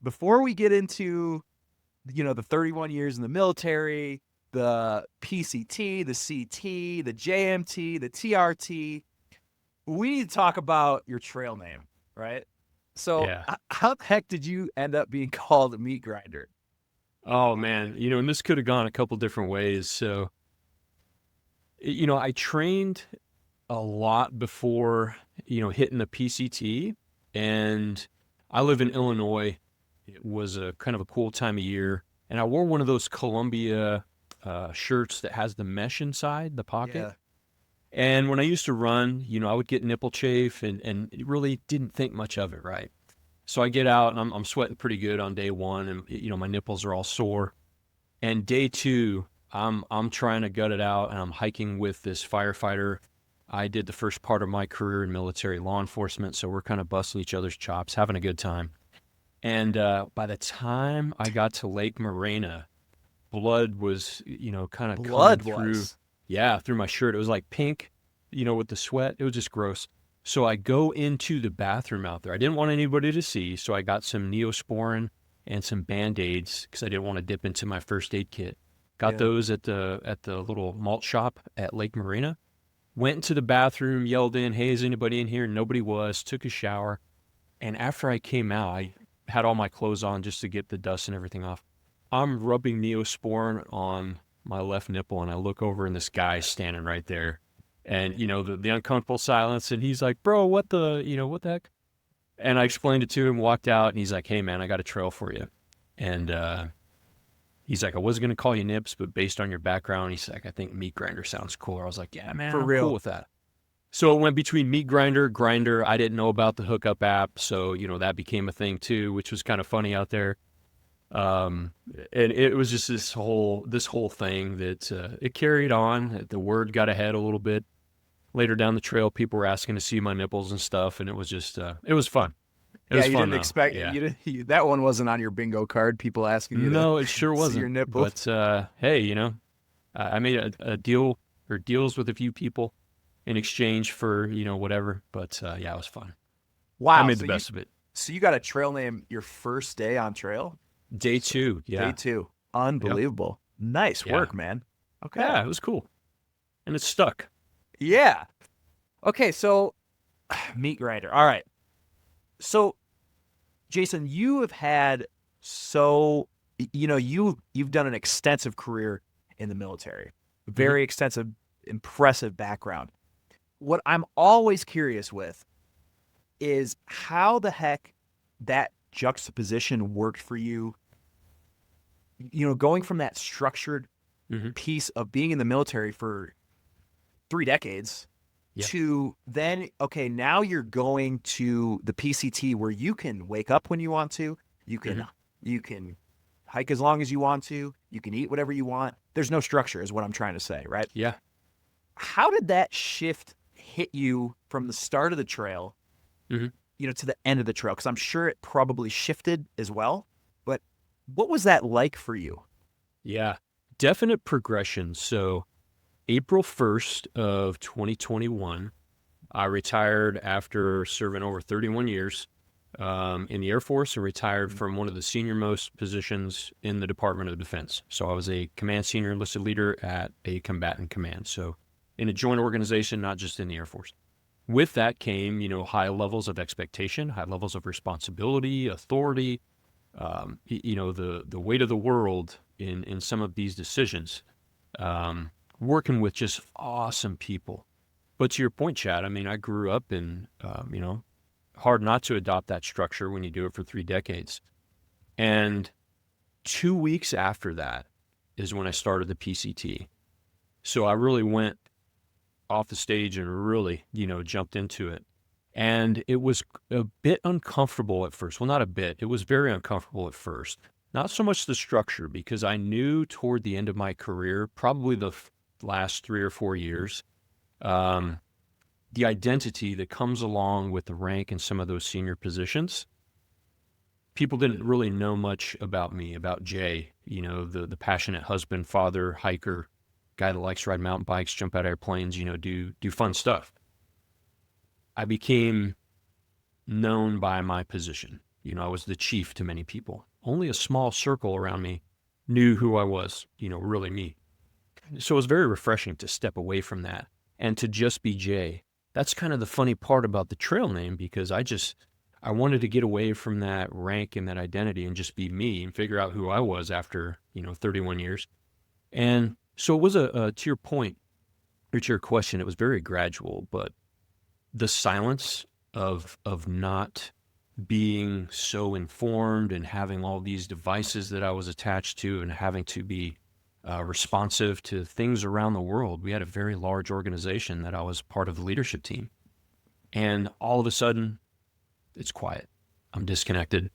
before we get into, the 31 years in the military, the PCT, the CT, the JMT, the TRT, we need to talk about your trail name, right? So, Yeah. how the heck did you end up being called a meat grinder? Oh man, and this could have gone a couple different ways. So, I trained a lot before, hitting the PCT, and I live in Illinois. It was a kind of a cool time of year, and I wore one of those Columbia shirts that has the mesh inside the pocket. Yeah. And when I used to run, I would get nipple chafe and really didn't think much of it, right? So I get out and I'm sweating pretty good on day one, and my nipples are all sore. And day two, I'm trying to gut it out, and I'm hiking with this firefighter. I did the first part of my career in military law enforcement, so we're kind of busting each other's chops, having a good time. And by the time I got to Lake Morena, blood was, kind of coming Blood through, was. yeah, through my shirt. It was like pink, with the sweat. It was just gross. So I go into the bathroom out there. I didn't want anybody to see, so I got some Neosporin and some Band-Aids because I didn't want to dip into my first aid kit. Got Yeah. those at the little malt shop at Lake Marina. Went into the bathroom, yelled in, "Hey, is anybody in here?" Nobody was. Took a shower, and after I came out, I had all my clothes on just to get the dust and everything off. I'm rubbing Neosporin on my left nipple, and I look over, and this guy's standing right there. And, the uncomfortable silence, and he's like, "Bro, what the heck?" And I explained it to him, walked out, and he's like, "Hey, man, I got a trail for you." And he's like, "I wasn't going to call you Nips, but based on your background," he's like, "I think Meat Grinder sounds cooler." I was like, "Yeah, man, For I'm cool real. with that." So it went between Meat Grinder, Grinder. I didn't know about the hookup app, so that became a thing too, which was kind of funny out there. Um, and it was just this whole thing that it carried on. The word got ahead a little bit. Later down the trail, people were asking to see my nipples and stuff, and it was just it was fun. It Yeah, was you fun didn't though. expect Yeah. that one wasn't on your bingo card. People asking you to No, it sure see wasn't. your nipples. But hey, I made a deal or deals with a few people in exchange for whatever. But yeah, it was fun. I Wow. made the So you best of it. so you got a trail name your first day on trail? Day So, two, day yeah, two. yep, Unbelievable. Nice yeah, work, man. Okay. yeah. It was cool, and it stuck. Yeah. Okay, so meat grinder. All right. So Jason, you have had so you've done an extensive career in the military. Hmm. Very extensive, impressive background. What I'm always curious with is how the heck that juxtaposition worked for you, going from that structured Hmm. piece of being in the military for 3 decades Yeah. to then, okay, now you're going to the PCT where you can wake up when you want to, you can Hmm. you can hike as long as you want to, you can eat whatever you want. There's no structure is what I'm trying to say, right? Yeah. How did that shift hit you from the start of the trail, Hmm. to the end of the trail? Because I'm sure it probably shifted as well. But what was that like for you? Yeah. Definite progression. So April 1st of 2021, I retired after serving over 31 years in the Air Force, and retired from one of the senior most positions in the Department of Defense. So I was a command senior enlisted leader at a combatant command. So in a joint organization, not just in the Air Force. With that came, high levels of expectation, high levels of responsibility, authority, the weight of the world in some of these decisions. Working with just awesome people. But to your point, Chad, I mean, I grew up in, hard not to adopt that structure when you do it for 3 decades. And 2 weeks after that is when I started the PCT. So I really went off the stage and really, jumped into it. And it was a bit uncomfortable at first. Well, not a bit, it was very uncomfortable at first. Not so much the structure, because I knew toward the end of my career, probably the last 3 or 4 years, um, the identity that comes along with the rank in some of those senior positions. People didn't really know much about me, about Jay, the passionate husband, father, hiker, guy that likes to ride mountain bikes, jump out of airplanes, do fun stuff. I became known by my position. I was the chief to many people. Only a small circle around me knew who I was, really me. So it was very refreshing to step away from that and to just be Jay. That's kind of the funny part about the trail name, because I wanted to get away from that rank and that identity and just be me and figure out who I was after, 31 years. And so it was to your point, or to your question, it was very gradual, but the silence of not being so informed and having all these devices that I was attached to and having to be responsive to things around the world. We had a very large organization that I was part of the leadership team. And all of a sudden, it's quiet. I'm disconnected.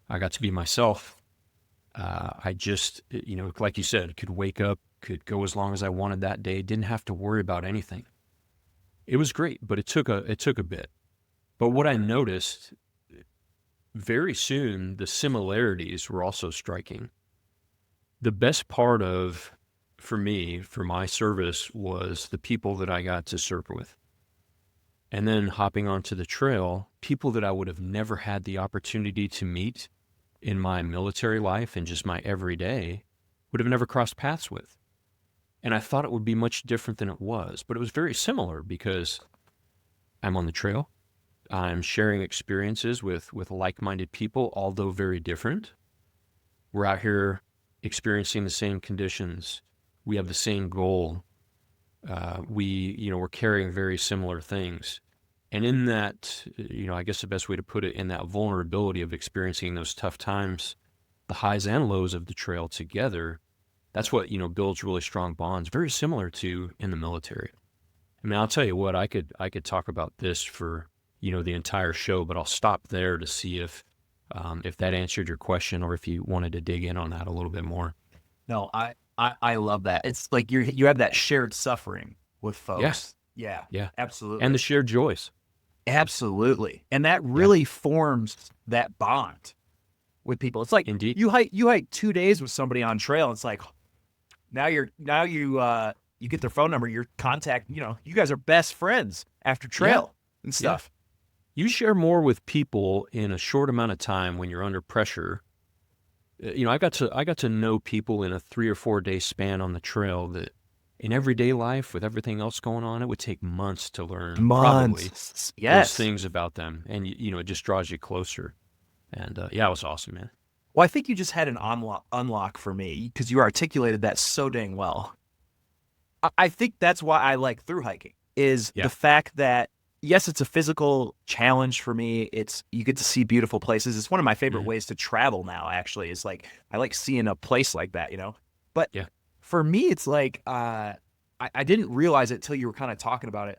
I got to be myself. I just, like you said, could wake up, could go as long as I wanted that day, didn't have to worry about anything. It was great, but it took a bit. But what I noticed very soon, the similarities were also striking. The best part for my service, was the people that I got to serve with. And then hopping onto the trail, people that I would have never had the opportunity to meet in my military life and just my everyday, would have never crossed paths with. And I thought it would be much different than it was, but it was very similar because I'm on the trail. I'm sharing experiences with like-minded people, although very different. We're out here experiencing the same conditions. We have the same goal. We're carrying very similar things. And in that, I guess the best way to put it, in that vulnerability of experiencing those tough times, the highs and lows of the trail together, that's what, builds really strong bonds, very similar to in the military. I mean, I'll tell you what, I could talk about this for, the entire show, but I'll stop there to see if that answered your question, or if you wanted to dig in on that a little bit more. No, I love that. It's like you have that shared suffering with folks. Yeah. Yeah, absolutely. And the shared joys. Absolutely. And that really forms that bond with people. It's like, Indeed. you hike 2 days with somebody on trail. It's like, now you get their phone number, your contact, you guys are best friends after trail and stuff. You share more with people in a short amount of time when you're under pressure. I got to know people in a 3 or 4 day span on the trail that in everyday life, with everything else going on, it would take months to learn probably those things about them. And, it just draws you closer. And it was awesome, man. Well, I think you just had an unlock for me, because you articulated that so dang well. I think that's why I like thru hiking, is the fact that, yes, it's a physical challenge for me. You get to see beautiful places. It's one of my favorite ways to travel now, actually, is like, I like seeing a place like that, But for me, it's like, I didn't realize it till you were kind of talking about it.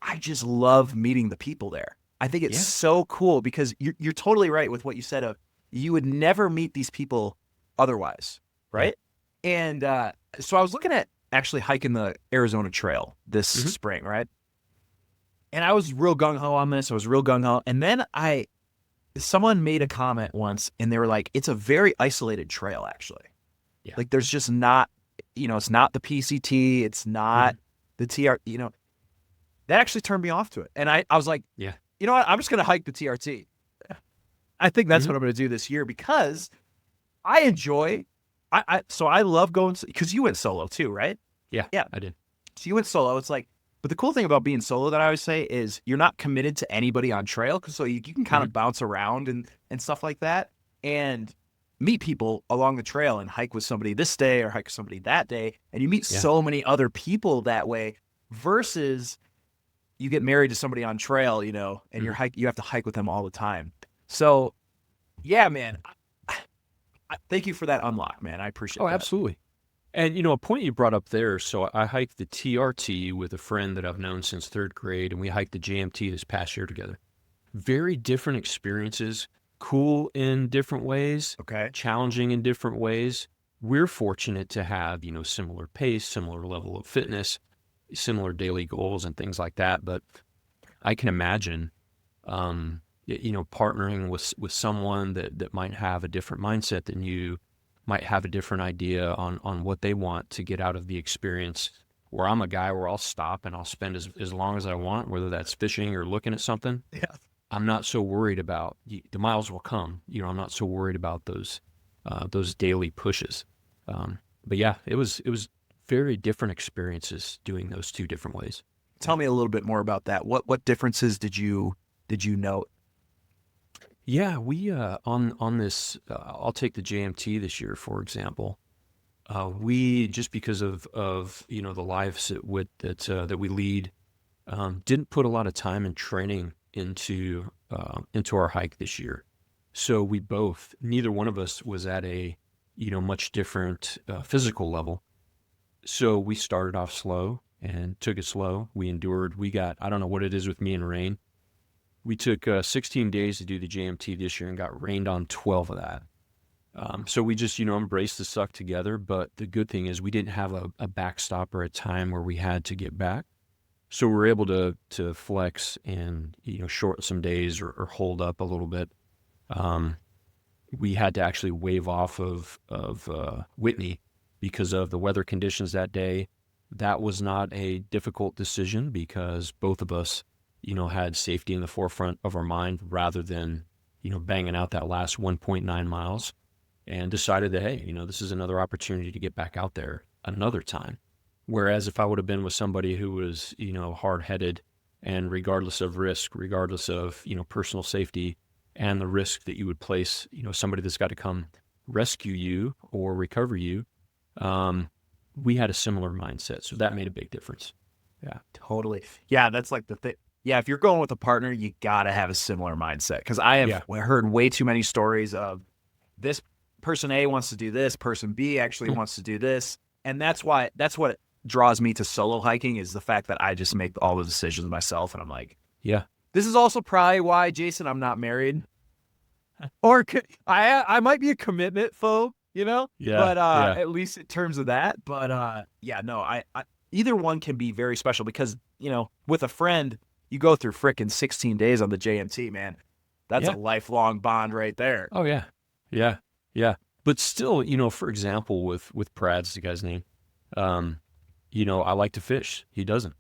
I just love meeting the people there. I think it's so cool, because you're totally right with what you said of, you would never meet these people otherwise, right? And so I was looking at actually hiking the Arizona Trail this spring, right? And I was real gung-ho on this. I was real gung-ho. And then someone made a comment once, and they were like, it's a very isolated trail, actually. Yeah. Like, there's just not, it's not the PCT. It's not the TR, that actually turned me off to it. And I was like, you know what? I'm just going to hike the TRT. I think that's what I'm going to do this year, because I enjoy, so I love going, because you went solo too, right? Yeah, I did. So you went solo. It's like, but the cool thing about being solo that I always say is you're not committed to anybody on trail, because so you can kind of bounce around and stuff like that, and meet people along the trail and hike with somebody this day or hike with somebody that day. And you meet so many other people that way, versus you get married to somebody on trail, and you have to hike with them all the time. So, yeah, man, I thank you for that unlock, man. I appreciate that. Oh, absolutely. And, a point you brought up there, so I hiked the TRT with a friend that I've known since 3rd grade, and we hiked the JMT this past year together. Very different experiences, cool in different ways, challenging in different ways. We're fortunate to have, similar pace, similar level of fitness, similar daily goals and things like that. But I can imagine, partnering with someone that might have a different mindset than you, might have a different idea on what they want to get out of the experience, where I'm a guy where I'll stop and I'll spend as long as I want, whether that's fishing or looking at something. I'm not so worried about the miles will come. I'm not so worried about those daily pushes. But yeah, it was very different experiences doing those two different ways. Tell me a little bit more about that. What differences did you note? Yeah, we on this. I'll take the JMT this year, for example. We just because of the lives that we lead, didn't put a lot of time and training into our hike this year. So neither one of us was at a much different physical level. So we started off slow and took it slow. We endured. I don't know what it is with me and rain. We took 16 days to do the JMT this year and got rained on 12 of that. So we just, embraced the suck together. But the good thing is we didn't have a backstop or a time where we had to get back. So we were able to flex and, shorten some days or hold up a little bit. We had to actually wave off of Whitney because of the weather conditions that day. That was not a difficult decision because both of us, had safety in the forefront of our mind rather than, banging out that last 1.9 miles, and decided that, hey, this is another opportunity to get back out there another time. Whereas if I would have been with somebody who was, hard-headed and regardless of risk, regardless of, personal safety and the risk that you would place, somebody that's got to come rescue you or recover you, we had a similar mindset. So that made a big difference. Yeah. Totally. Yeah, that's like the thing. Yeah, if you're going with a partner, you got to have a similar mindset. Because I have heard way too many stories of this person A wants to do this, person B actually wants to do this. And that's what draws me to solo hiking is the fact that I just make all the decisions myself. And I'm like, yeah, this is also probably why, Jason, I'm not married. Or I might be a commitment phobe, Yeah. But at least in terms of that. But I either one can be very special because, with a friend, you go through frickin' 16 days on the JMT, man. That's a lifelong bond right there. Oh, yeah. Yeah. Yeah. But still, for example, with Brad's the guy's name, I like to fish. He doesn't.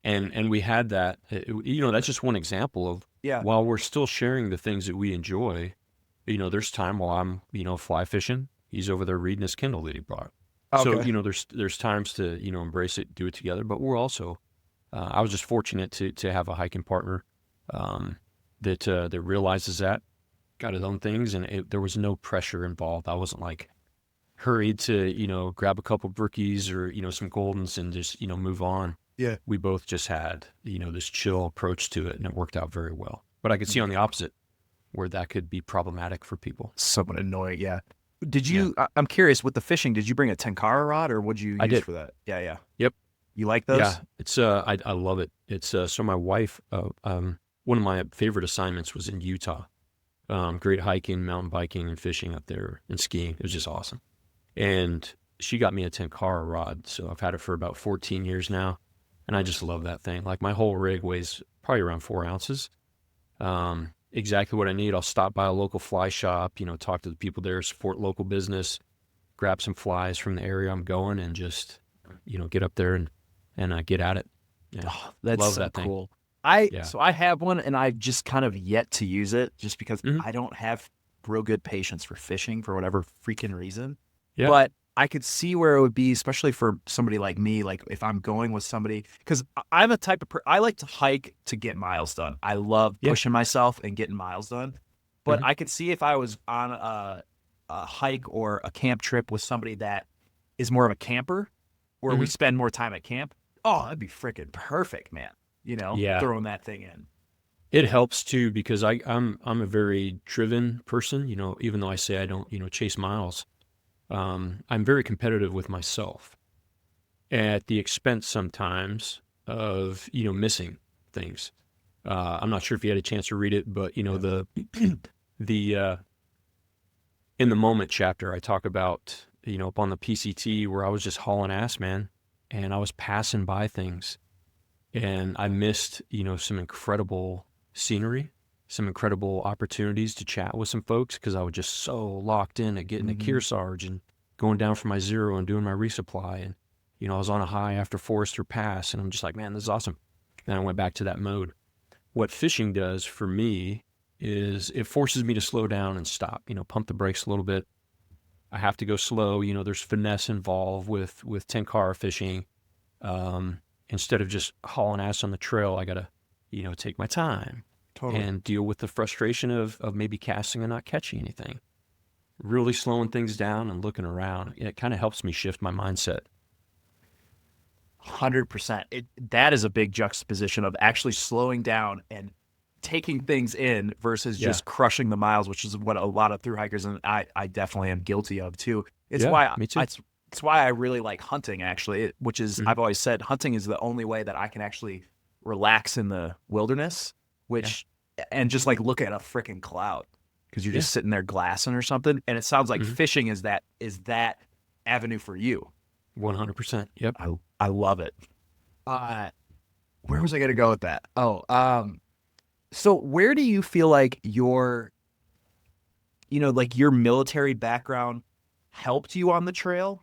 And we had that, that's just one example of while we're still sharing the things that we enjoy, there's time while I'm, fly fishing. He's over there reading his Kindle that he brought. Okay. So, there's times to, embrace it, do it together. But we're also, I was just fortunate to have a hiking partner that realizes that, got his own things, and there was no pressure involved. I wasn't like hurried to, grab a couple brookies or, some Goldens and just, move on. Yeah. We both just had, this chill approach to it, and it worked out very well. But I could see on the opposite where that could be problematic for people. Somewhat annoying, yeah. Did you, I'm curious, with the fishing, did you bring a Tenkara rod or what'd you use for that? Yeah. Yep. You like those? Yeah, it's I love it. It's so my wife, one of my favorite assignments was in Utah. Great hiking, mountain biking, and fishing up there and skiing. It was just awesome. And she got me a Tenkara rod, so I've had it for about 14 years now, and I just love that thing. Like my whole rig weighs probably around 4 ounces. Exactly what I need. I'll stop by a local fly shop, talk to the people there, support local business, grab some flies from the area I'm going, and just get up there and get at it. Yeah. Oh, that's love so that thing. cool. So I have one, and I've just kind of yet to use it, just because I don't have real good patience for fishing for whatever freaking reason. Yeah. But I could see where it would be, especially for somebody like me, like if I'm going with somebody, because I'm a type of I like to hike to get miles done. I love pushing myself and getting miles done. But I could see if I was on a hike or a camp trip with somebody that is more of a camper, where we spend more time at camp. Oh, that'd be freaking perfect, man. Throwing that thing in. It helps too, because I'm a very driven person, even though I say I don't, chase miles. I'm very competitive with myself at the expense sometimes of, missing things. I'm not sure if you had a chance to read it, but the in the moment chapter, I talk about, up on the PCT where I was just hauling ass, man, and I was passing by things. And I missed, some incredible scenery, some incredible opportunities to chat with some folks because I was just so locked in at getting a Kearsarge and going down for my zero and doing my resupply. And, I was on a high after Forester Pass, and I'm just like, man, this is awesome. Then I went back to that mode. what fishing does for me is it forces me to slow down and stop, pump the brakes a little bit. I have to go slow. There's finesse involved with 10-car fishing. Instead of just hauling ass on the trail, I got to, take my time and deal with the frustration of maybe casting and not catching anything. Really slowing things down and looking around. It kind of helps me shift my mindset. 100%. That is a big juxtaposition of actually slowing down and taking things in versus just crushing the miles, which is what a lot of thru hikers, and I definitely am guilty of too. It's why me too. It's why I really like hunting, actually, which is I've always said hunting is the only way that I can actually relax in the wilderness, and just like look at a freaking cloud because you're just sitting there glassing or something. And it sounds like fishing is that avenue for you. 100%. Yep. I love it. Where was I going to go with that? So where do you feel like your military background helped you on the trail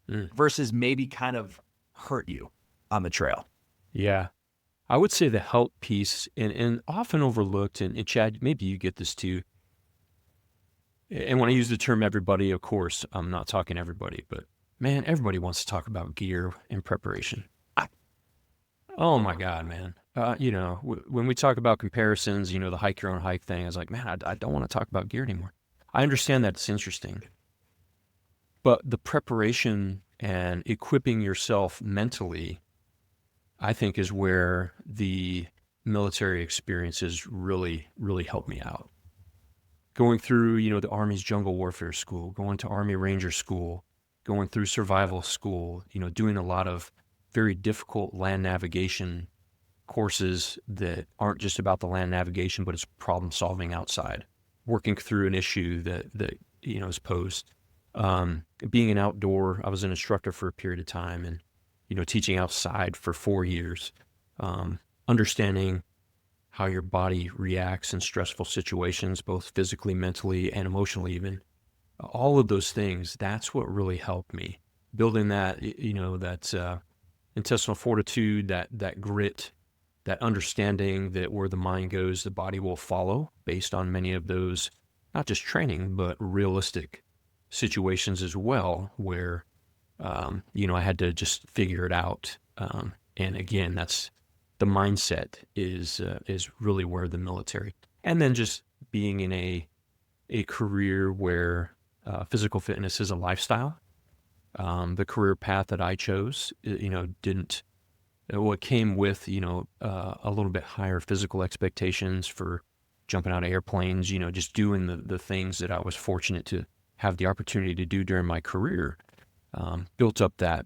versus maybe kind of hurt you on the trail? Yeah. I would say the help piece and often overlooked, and Chad, maybe you get this too. And when I use the term everybody, of course, I'm not talking everybody, but man, everybody wants to talk about gear and preparation. Oh my God, man. When we talk about comparisons, the hike your own hike thing, I was like, man, I don't want to talk about gear anymore. I understand that it's interesting, but the preparation and equipping yourself mentally, I think, is where the military experiences really, really helped me out. Going through, the Army's jungle warfare school, going to Army Ranger school, going through survival school, doing a lot of very difficult land navigation courses that aren't just about the land navigation, but it's problem solving outside, working through an issue that is posed. Being an outdoor, I was an instructor for a period of time and, teaching outside for 4 years, understanding how your body reacts in stressful situations, both physically, mentally, and emotionally even. All of those things, that's what really helped me. Building that, that intestinal fortitude, that grit, that understanding that where the mind goes, the body will follow based on many of those, not just training, but realistic situations as well, where, I had to just figure it out. And again, that's the mindset is really where the military, and then just being in a career where physical fitness is a lifestyle. The career path that I chose, what came with, a little bit higher physical expectations for jumping out of airplanes, just doing the things that I was fortunate to have the opportunity to do during my career, built up that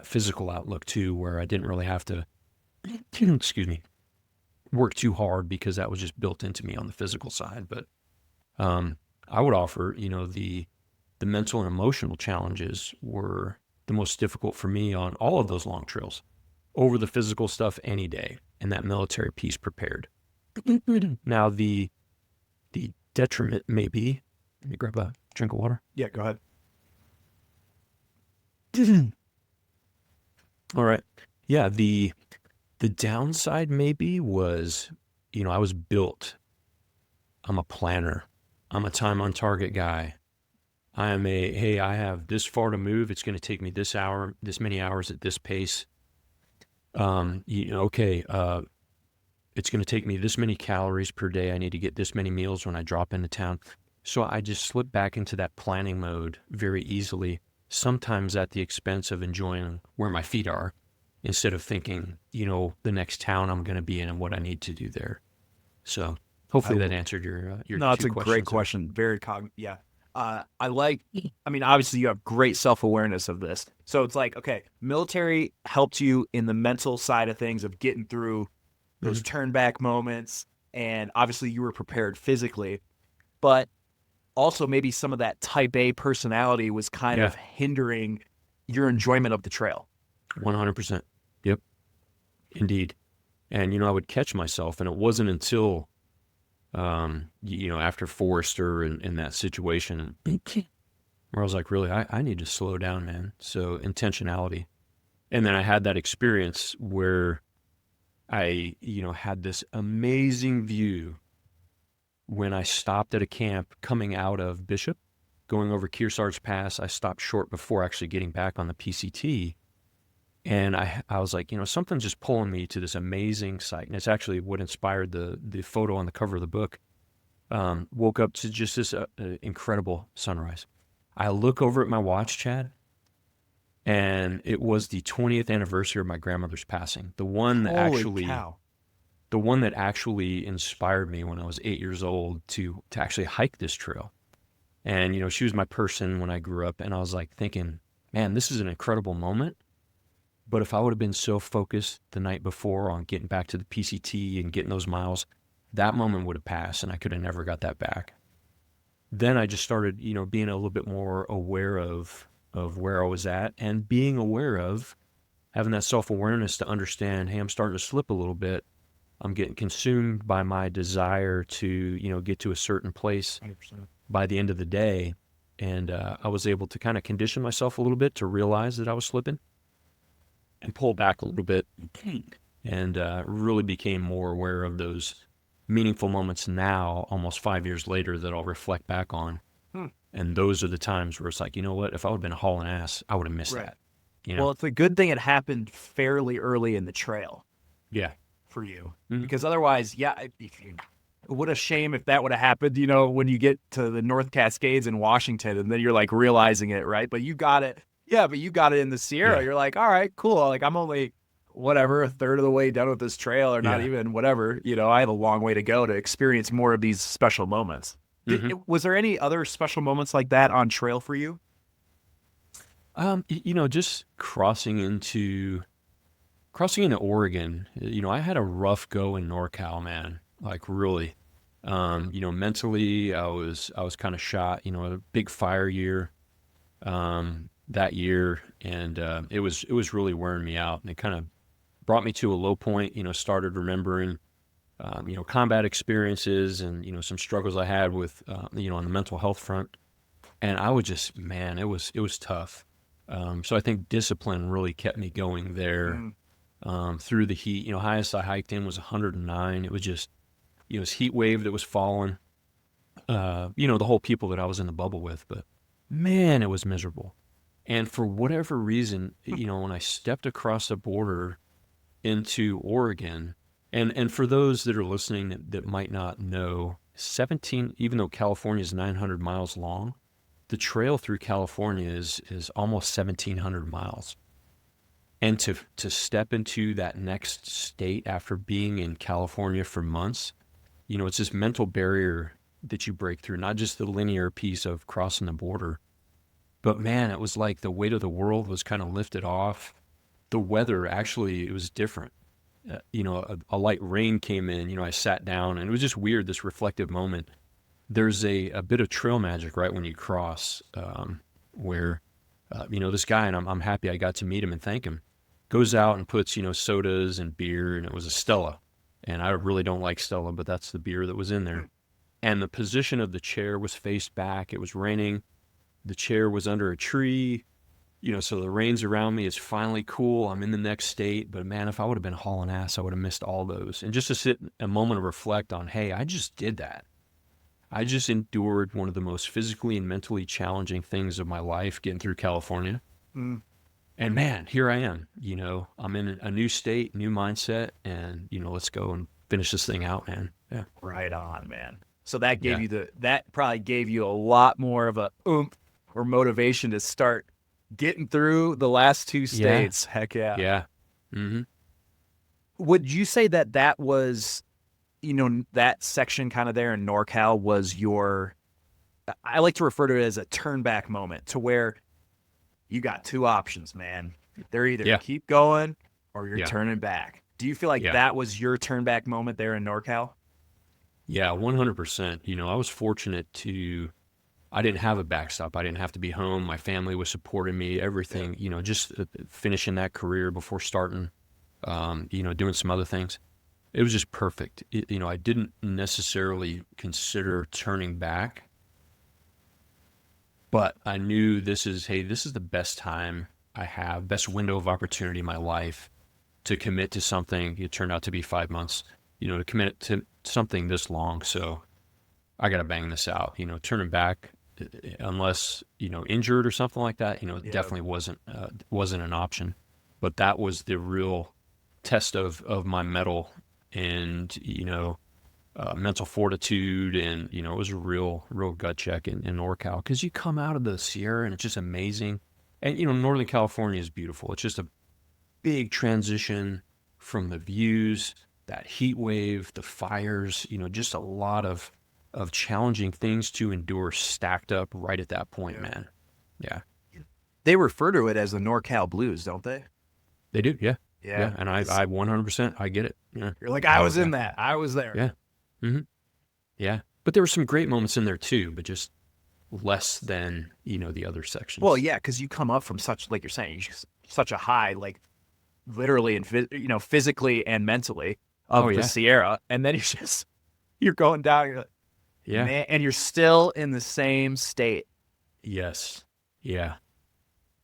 physical outlook too, where I didn't really have to, excuse me, work too hard because that was just built into me on the physical side. But I would offer, the mental and emotional challenges were the most difficult for me on all of those long trails over the physical stuff any day, and that military piece prepared. Now the detriment may be, let me grab a drink of water. Yeah, go ahead. All right. Yeah, the downside maybe was, I was built. I'm a planner. I'm a time on target guy. I have this far to move. It's going to take me this many hours at this pace. It's going to take me this many calories per day. I need to get this many meals when I drop into town. So I just slip back into that planning mode very easily, sometimes at the expense of enjoying where my feet are, instead of thinking, the next town I'm going to be in and what I need to do there. So hopefully that answered your No, it's a great question. Very yeah. Obviously you have great self-awareness of this. So it's like, okay, military helped you in the mental side of things of getting through those turn back moments. And obviously you were prepared physically, but also maybe some of that type A personality was kind of hindering your enjoyment of the trail. 100%. Yep. Indeed. And, I would catch myself, and it wasn't until, after Forrester and that situation where I was like, really, I need to slow down, man. So intentionality. And then I had that experience where I, had this amazing view when I stopped at a camp coming out of Bishop, going over Kearsarge Pass. I stopped short before actually getting back on the PCT. And I was like, something's just pulling me to this amazing sight. And it's actually what inspired the photo on the cover of the book. Woke up to just this incredible sunrise. I look over at my watch, Chad, and it was the 20th anniversary of my grandmother's passing. Holy cow. The one that actually inspired me when I was 8 years old to actually hike this trail. And, she was my person when I grew up, and I was like thinking, man, this is an incredible moment. But if I would have been so focused the night before on getting back to the PCT and getting those miles, that moment would have passed and I could have never got that back. Then I just started, being a little bit more aware of where I was at, and being aware of having that self-awareness to understand, hey, I'm starting to slip a little bit. I'm getting consumed by my desire to, get to a certain place 100%. by the end of the day. And I was able to kind of condition myself a little bit to realize that I was slipping and pull back a little bit, and really became more aware of those meaningful moments now, almost 5 years later, that I'll reflect back on. And those are the times where it's like, you know what, if I would have been hauling ass, I would have missed that. Well, it's a good thing it happened fairly early in the trail. Yeah. For you. Because otherwise, what a shame if that would have happened, when you get to the North Cascades in Washington and then you're like realizing it, right? But you got it. Yeah, but you got it in the Sierra. Yeah. You're like, all right, cool. Like, I'm only, a third of the way done with this trail, or not even whatever. I have a long way to go to experience more of these special moments. Was there any other special moments like that on trail for you? Just crossing into Oregon. I had a rough go in NorCal, man. Like, really. Mentally, I was kind of shot. A big fire year that year, and it was really wearing me out, and it kind of brought me to a low point. Started remembering combat experiences and some struggles I had with on the mental health front, and I would just, man, it was tough. So I think discipline really kept me going there. Through the heat. Highest I hiked in was 109. It was just, this heat wave that was falling. The whole people that I was in the bubble with, but man, it was miserable. And for whatever reason, when I stepped across the border into Oregon, and for those that are listening that might not know, even though California is 900 miles long, the trail through California is almost 1,700 miles. And to step into that next state after being in California for months, it's this mental barrier that you break through, not just the linear piece of crossing the border, but man, it was like the weight of the world was kind of lifted off. The weather, actually, it was different. A light rain came in, I sat down, and it was just weird, this reflective moment. There's a bit of trail magic right when you cross, where, this guy, and I'm happy I got to meet him and thank him, goes out and puts, sodas and beer, and it was a Stella. And I really don't like Stella, but that's the beer that was in there. And the position of the chair was faced back. It was raining. The chair was under a tree, so the rain's around me. It's finally cool. I'm in the next state. But man, if I would have been hauling ass, I would have missed all those. And just to sit a moment of reflect on, hey, I just did that. I just endured one of the most physically and mentally challenging things of my life, getting through California. And man, here I am, I'm in a new state, new mindset, and, let's go and finish this thing out, man. Yeah. Right on, man. So that gave that probably gave you a lot more of a oomph or motivation to start getting through the last two states. Heck yeah. Yeah. Mm-hmm. Would you say that was, that section kind of there in NorCal was I like to refer to it as a turn back moment, to where you got two options, man. They're either keep going or you're turning back. Do you feel like that was your turn back moment there in NorCal? Yeah, 100%. I was fortunate I didn't have a backstop. I didn't have to be home. My family was supporting me, everything, just finishing that career before starting, doing some other things. It was just perfect. I didn't necessarily consider turning back, but I knew this is the best time I have, best window of opportunity in my life to commit to something. It turned out to be 5 months, to commit to something this long. So I got to bang this out, turning back unless, injured or something like that, it definitely wasn't an option. But that was the real test of my mettle and, mental fortitude. And, it was a real gut check in NorCal, because you come out of the Sierra and it's just amazing. And, Northern California is beautiful. It's just a big transition from the views, that heat wave, the fires, just a lot of challenging things to endure stacked up right at that point, man. Yeah. They refer to it as the NorCal blues, don't they? They do, yeah. Yeah, and I 100%, I get it. Yeah. You're like, I was in that. I was there. Yeah. Mm-hmm. Yeah. But there were some great moments in there too, but just less than, the other sections. Well, yeah, because you come up from such, like you're saying, such a high, like literally and, physically and mentally of the Sierra. And then you're going down, you're like, yeah. Man, and you're still in the same state. Yes. Yeah.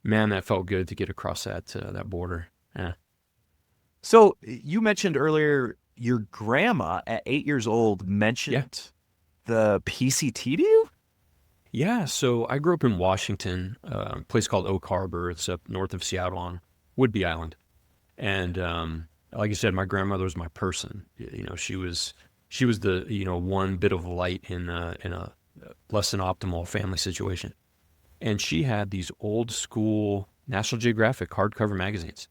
Man, that felt good to get across that border. Yeah. So you mentioned earlier your grandma at 8 years old mentioned the PCT to you? Yeah. So I grew up in Washington, a place called Oak Harbor. It's up north of Seattle on Whidbey Island. And like I said, my grandmother was my person. She was the, one bit of light in a less than optimal family situation. And she had these old school National Geographic hardcover magazines.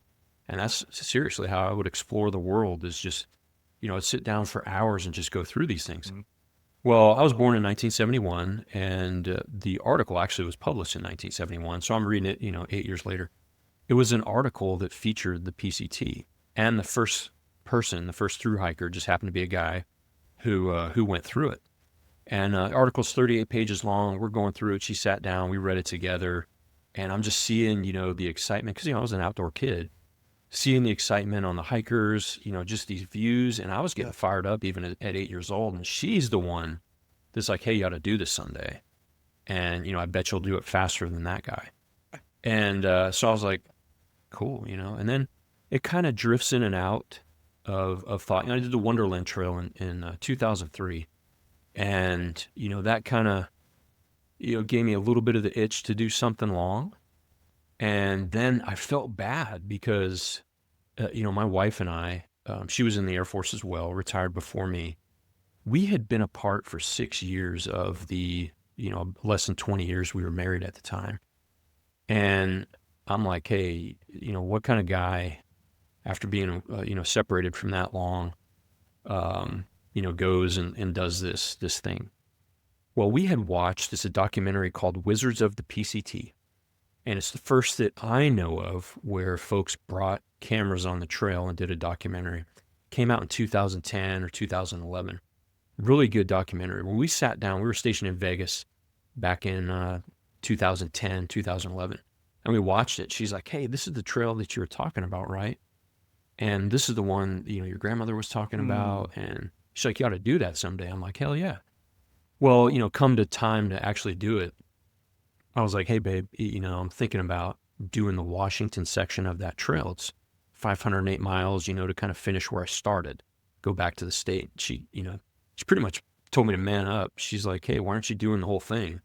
And that's seriously how I would explore the world, is just, I'd sit down for hours and just go through these things. Mm-hmm. Well, I was born in 1971, and the article actually was published in 1971. So I'm reading it, 8 years later. It was an article that featured the PCT, and the first thru-hiker just happened to be a guy who went through it. And the article's 38 pages long. We're going through it. She sat down. We read it together. And I'm just seeing, the excitement, because, I was an outdoor kid, seeing the excitement on the hikers, just these views. And I was getting fired up even at 8 years old. And she's the one that's like, hey, you ought to do this someday. And, I bet you'll do it faster than that guy. And so I was like, cool, And then it kind of drifts in and out of thought. I did the Wonderland Trail in 2003. And, that kind of, gave me a little bit of the itch to do something long. And then I felt bad because, my wife and I, she was in the Air Force as well, retired before me. We had been apart for 6 years of the, less than 20 years we were married at the time. And I'm like, hey, what kind of guy, after being, separated from that long, goes and does this thing. Well, we had watched, it's a documentary called Wizards of the PCT. And it's the first that I know of where folks brought cameras on the trail and did a documentary. Came out in 2010 or 2011. Really good documentary. When we sat down, we were stationed in Vegas back in 2010, 2011. And we watched it. She's like, hey, this is the trail that you were talking about, right? And this is the one, your grandmother was talking about. And she's like, you ought to do that someday. I'm like, hell yeah. Well, come to time to actually do it. I was like, hey, babe, I'm thinking about doing the Washington section of that trail. It's 508 miles, to kind of finish where I started, go back to the state. She pretty much told me to man up. She's like, hey, why aren't you doing the whole thing?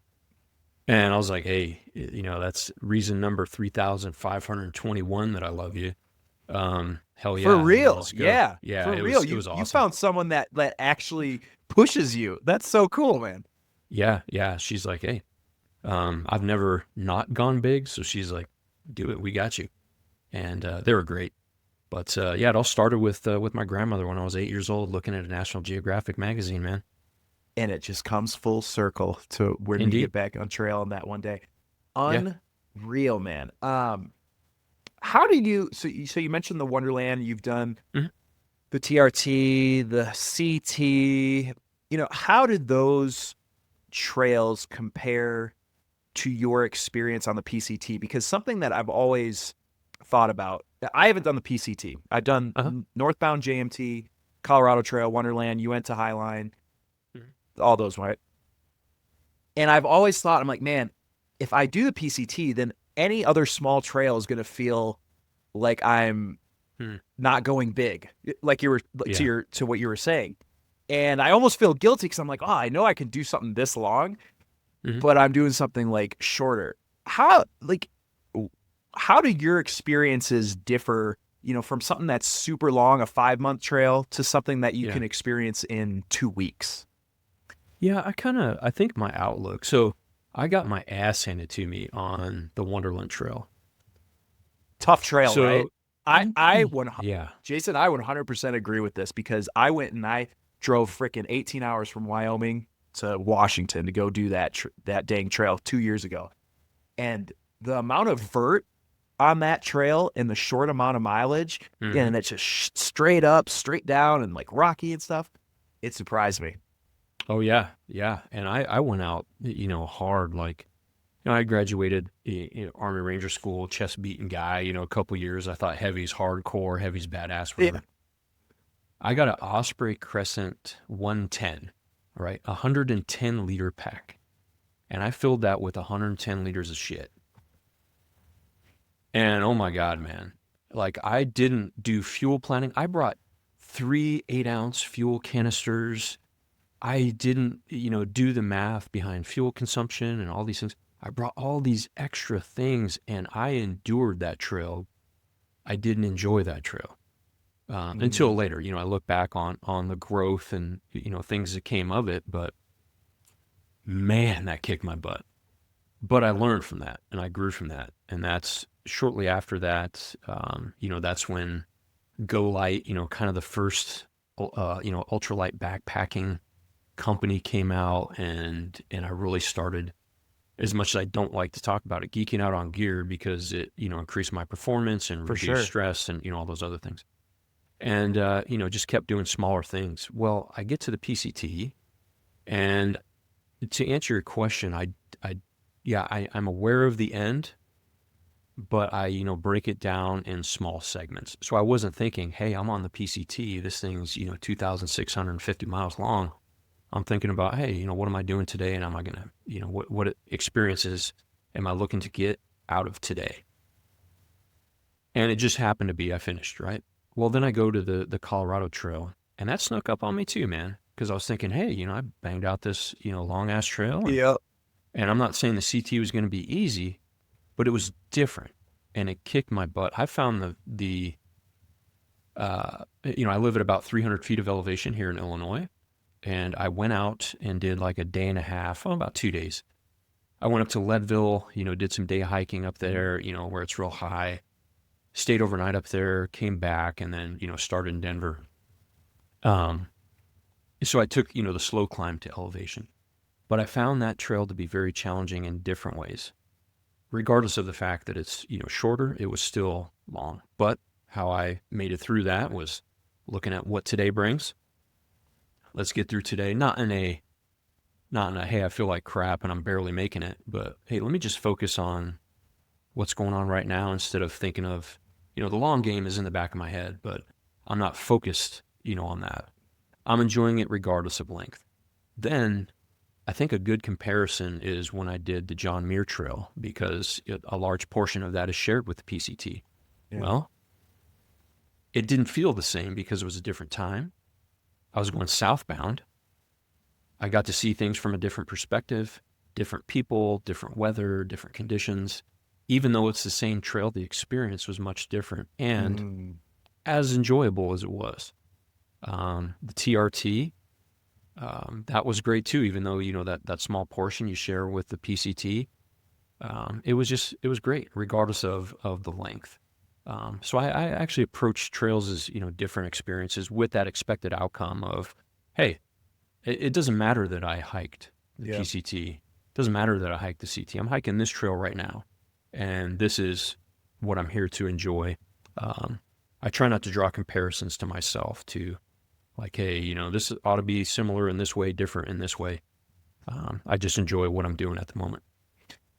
And I was like, hey, that's reason number 3,521 that I love you. Hell yeah. For real. Yeah. For real. It was awesome. You found someone that actually pushes you. That's so cool, man. Yeah. She's like, hey, I've never not gone big. So she's like, do it. We got you. And they were great. But it all started with my grandmother when I was 8 years old, looking at a National Geographic magazine, man. And it just comes full circle to where we get back on trail on that one day. Unreal, man. How did you? So you mentioned the Wonderland. You've done the TRT, the CT. How did those trails compare to your experience on the PCT? Because something that I've always thought about. I haven't done the PCT. I've done northbound JMT, Colorado Trail, Wonderland. You went to Highline. All those, right? And I've always thought, I'm like, man, if I do the PCT, then any other small trail is going to feel like I'm Hmm. not going big, like you were Yeah. to what you were saying. And I almost feel guilty because I'm like, oh, I know I can do something this long, Hmm. but I'm doing something like shorter. How like how do your experiences differ, from something that's super long, a 5-month trail, to something that you Yeah. can experience in 2 weeks? Yeah. I think my outlook. So I got my ass handed to me on the Wonderland Trail. Tough trail, right? So, yeah. Jason, I 100% agree with this because I went and I drove freaking 18 hours from Wyoming to Washington to go do that dang trail 2 years ago. And the amount of vert on that trail and the short amount of mileage, Hmm. and it's just straight up, straight down, and like rocky and stuff, it surprised me. Oh, yeah. Yeah. And I went out, hard. Like, I graduated Army Ranger School, chest beating guy, a couple years. I thought heavy's hardcore, heavy's badass, Yeah. whatever. I got an Osprey Crescent 110, right? 110-liter pack. And I filled that with 110 liters of shit. And oh my God, man. Like, I didn't do fuel planning. I brought 3 8-ounce fuel canisters. I didn't, do the math behind fuel consumption and all these things. I brought all these extra things and I endured that trail. I didn't enjoy that trail until Mm. later. I look back on the growth and, things that came of it. But man, that kicked my butt. But I learned from that and I grew from that. And that's shortly after that, that's when Go Light, kind of the first, ultralight backpacking company came out, and I really started, as much as I don't like to talk about it, geeking out on gear because it, increased my performance and For reduced sure. stress and, all those other things. And, just kept doing smaller things. Well, I get to the PCT, and to answer your question, I'm aware of the end, but I, break it down in small segments. So I wasn't thinking, hey, I'm on the PCT. This thing's, 2,650 miles long. I'm thinking about, hey, what am I doing today? And am I going to, what experiences am I looking to get out of today? And it just happened to be I finished, right? Well, then I go to the Colorado Trail, and that snuck up on me too, man. Because I was thinking, hey, I banged out this, long ass trail. Yeah. And I'm not saying the CT was going to be easy, but it was different. And it kicked my butt. I found I live at about 300 feet of elevation here in Illinois. And I went out and did like a day and a half, about 2 days. I went up to Leadville, did some day hiking up there, where it's real high. Stayed overnight up there, came back, and then, started in Denver. So I took, the slow climb to elevation. But I found that trail to be very challenging in different ways. Regardless of the fact that it's, shorter, it was still long. But how I made it through that was looking at what today brings. Let's get through today, not in a, hey, I feel like crap and I'm barely making it, but hey, let me just focus on what's going on right now instead of thinking of, the long game is in the back of my head, but I'm not focused, on that. I'm enjoying it regardless of length. Then I think a good comparison is when I did the John Muir Trail, because a large portion of that is shared with the PCT. Yeah. Well, it didn't feel the same because it was a different time. I was going southbound. I got to see things from a different perspective, different people, different weather, different conditions. Even though it's the same trail, the experience was much different and Mm. as enjoyable as it was. The TRT, that was great too, even though, that small portion you share with the PCT. It was great, regardless of the length. So I actually approach trails as, different experiences with that expected outcome of, hey, it doesn't matter that I hiked the Yeah. PCT. It doesn't matter that I hiked the CT. I'm hiking this trail right now, and this is what I'm here to enjoy. I try not to draw comparisons to myself to, like, hey, this ought to be similar in this way, different in this way. I just enjoy what I'm doing at the moment.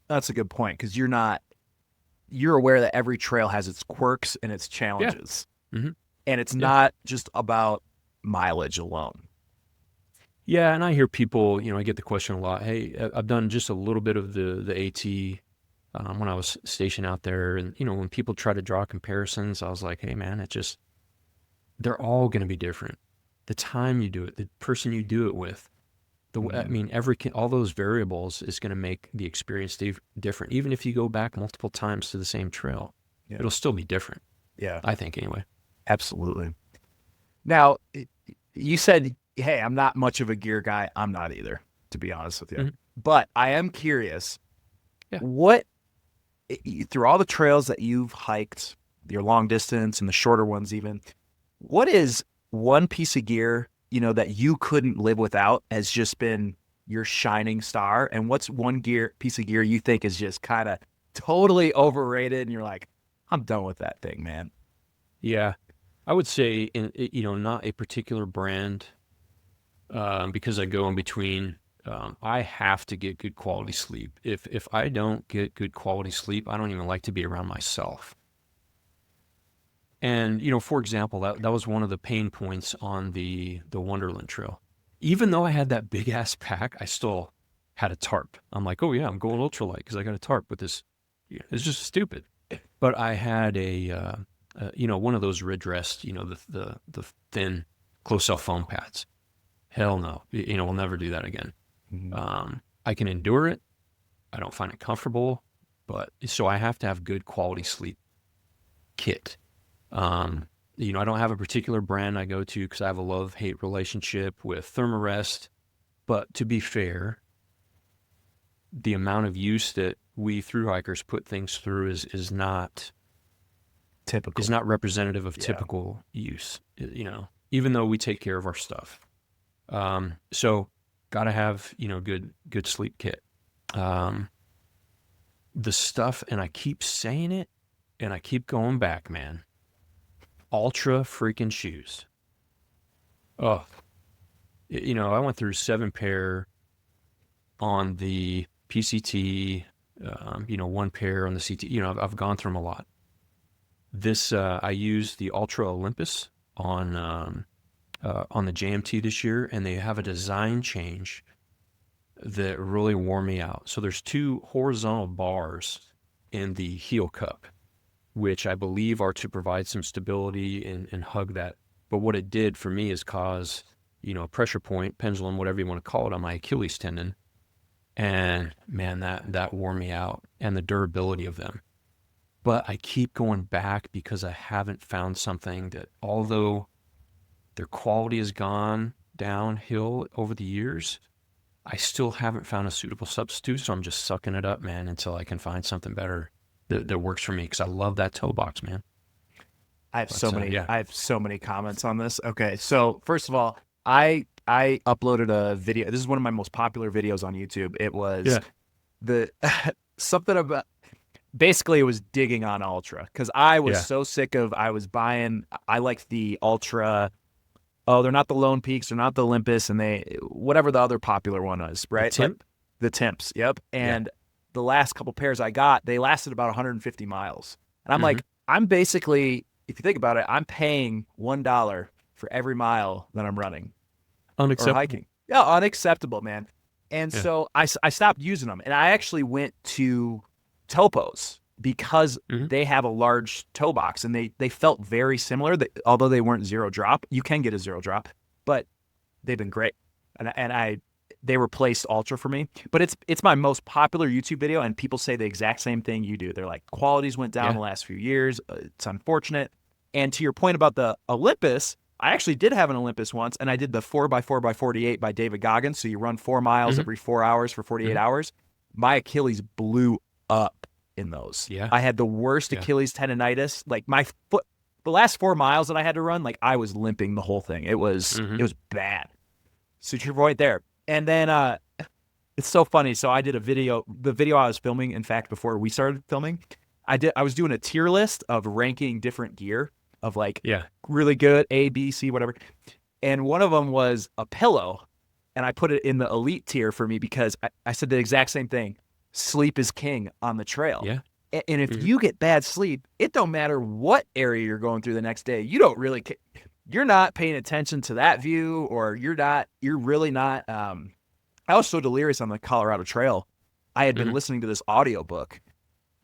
That's a good point because you're aware that every trail has its quirks and its challenges. Mm-hmm. And it's Yeah. not just about mileage alone. Yeah, and I hear people, I get the question a lot. Hey, I've done just a little bit of the AT. when I was stationed out there. And, when people try to draw comparisons, I was like, hey, man, they're all going to be different. The time you do it, the person you do it with, all those variables is going to make the experience different. Even if you go back multiple times to the same trail, it'll still be different. Yeah. I think anyway. Absolutely. Now, you said, hey, I'm not much of a gear guy. I'm not either, to be honest with you. Mm-hmm. But I am curious, Yeah. what, through all the trails that you've hiked, your long distance and the shorter ones even, what is one piece of gear, that you couldn't live without has just been your shining star? And what's one piece of gear you think is just kind of totally overrated and you're like, I'm done with that thing, man? Yeah. I would say, not a particular brand, because I go in between. I have to get good quality sleep. If I don't get good quality sleep, I don't even like to be around myself. And, for example, that was one of the pain points on the Wonderland Trail. Even though I had that big ass pack, I still had a tarp. I'm like, oh yeah, I'm going ultralight because I got a tarp with this. It's just stupid. But I had one of those ridge rest, the thin close cell foam pads. Hell no, we'll never do that again. Mm-hmm. I can endure it. I don't find it comfortable, so I have to have good quality sleep kit. I don't have a particular brand I go to because I have a love-hate relationship with Thermarest. But to be fair, the amount of use that we thru-hikers put things through is not Typical. Is not representative of typical use, even though we take care of our stuff. So got to have, good sleep kit. The stuff, and I keep saying it and I keep going back, man. Ultra freaking shoes. Oh, I went through 7 pair on the PCT, 1 pair on the CT. I've gone through them a lot. This, I used the Ultra Olympus on the JMT this year, and they have a design change that really wore me out. So there's 2 horizontal bars in the heel cup, which I believe are to provide some stability and hug that. But what it did for me is cause, a pressure point, pendulum, whatever you want to call it, on my Achilles tendon. And man, that wore me out, and the durability of them. But I keep going back because I haven't found something that, although their quality has gone downhill over the years, I still haven't found a suitable substitute. So I'm just sucking it up, man, until I can find something better that works for me, because I love that toe box, man. I have so many comments on this. Okay, so first of all, I uploaded a video. This is one of my most popular videos on YouTube. It was the something about, basically it was digging on Ultra, because I was so sick of, I like the Ultra. Oh, they're not the Lone Peaks, they're not the Olympus, and whatever the other popular one is, right? The Temps, yep. And the last couple pairs I got, they lasted about 150 miles. And I'm like, I'm basically, if you think about it, I'm paying $1 for every mile that I'm running. Unacceptable. Or hiking. Yeah, unacceptable, man. And so I stopped using them. And I actually went to Topos because they have a large toe box, and they felt very similar. Although they weren't 0 drop, you can get a 0 drop, but they've been great. And they replaced Ultra for me. But it's my most popular YouTube video, and people say the exact same thing you do. They're like, quality's went down the last few years. It's unfortunate. And to your point about the Olympus, I actually did have an Olympus once, and I did the 4x4x48 by David Goggins. So you run 4 miles every 4 hours for 48 hours. My Achilles blew up in those. Yeah. I had the worst Achilles tendonitis. Like my foot, the last 4 miles that I had to run, like I was limping the whole thing. It was bad. So to your point there. And then it's so funny. So I did the video I was filming, in fact, before we started filming, I was doing a tier list of ranking different gear of really good, A, B, C, whatever. And one of them was a pillow. And I put it in the elite tier for me because I said the exact same thing. Sleep is king on the trail. Yeah. And if you get bad sleep, it don't matter what area you're going through the next day. You don't really you're not paying attention to that view, or you're really not. I was so delirious on the Colorado Trail. I had been listening to this audiobook,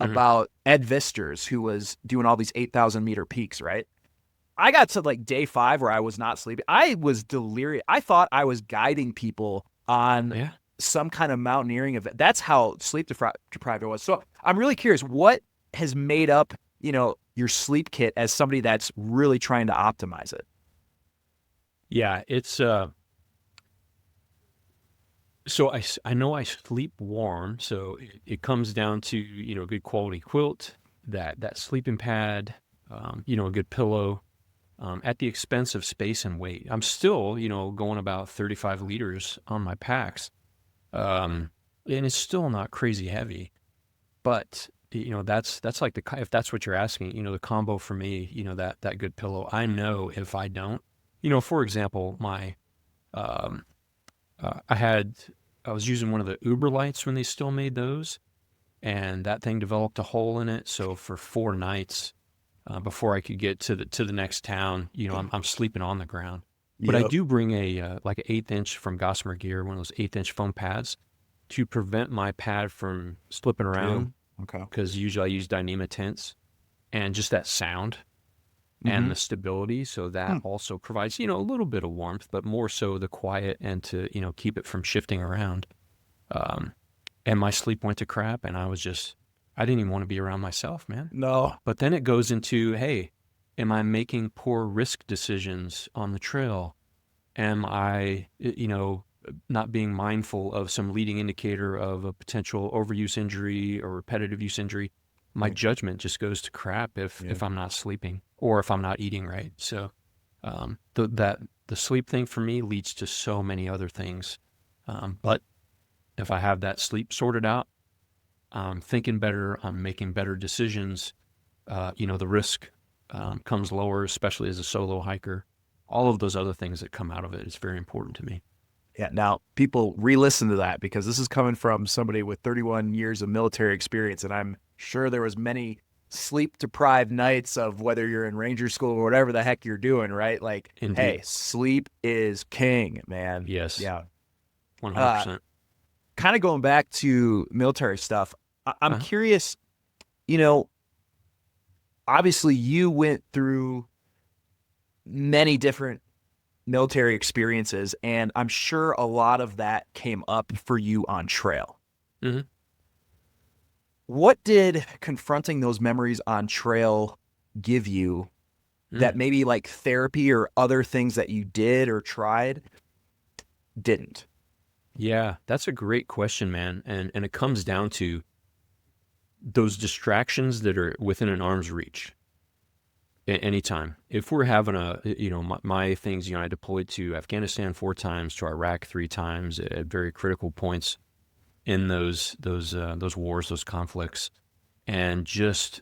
about Ed Visters, who was doing all these 8,000 meter peaks, right? I got to like day 5 where I was not sleeping. I was delirious. I thought I was guiding people on Yeah. some kind of mountaineering event. That's how sleep deprived I was. So I'm really curious, what has made up, your sleep kit as somebody that's really trying to optimize it? Yeah, it's so I know I sleep warm, so it comes down to, a good quality quilt, that sleeping pad, a good pillow, at the expense of space and weight. I'm still, going about 35 liters on my packs. And it's still not crazy heavy, but that's like if that's what you're asking, the combo for me, that good pillow. I know if I don't, for example, my, um, I was using one of the Uber lights when they still made those, and that thing developed a hole in it. So for 4 nights, before I could get to the next town, I'm sleeping on the ground. But I Yep. do bring a like an 1/8 inch from Gossamer Gear, one of those 1/8 inch foam pads, to prevent my pad from slipping Too. around, Okay. because usually I use Dyneema tents, and just that sound and Mm-hmm. the stability. So that also provides, a little bit of warmth, but more so the quiet, and to, keep it from shifting around. Um, and my sleep went to crap, and I didn't even want to be around myself, man. No. But then it goes into, hey, am I making poor risk decisions on the trail? Am I, not being mindful of some leading indicator of a potential overuse injury or repetitive use injury? My Yeah. judgment just goes to crap if I'm not sleeping, or if I'm not eating right. So the sleep thing for me leads to so many other things. But if I have that sleep sorted out, I'm thinking better, I'm making better decisions. The risk comes lower, especially as a solo hiker. All of those other things that come out of it is very important to me. Yeah. Now, people re-listen to that because this is coming from somebody with 31 years of military experience, and I'm sure there was many sleep-deprived nights of whether you're in Ranger School or whatever the heck you're doing, right? Like, Indeed. hey, sleep is king, man. Yes, Yeah. 100%. Kind of going back to military stuff, I'm Uh-huh. curious, you know, obviously you went through many different military experiences, and I'm sure a lot of that came up for you on trail. hmm What did confronting those memories on trail give you Mm. that maybe like therapy or other things that you did or tried didn't? Yeah, that's a great question, man. And it comes down to those distractions that are within an arm's reach anytime. If we're having my things, I deployed to Afghanistan 4 times, to Iraq 3 times at very critical points in those wars, those conflicts, and just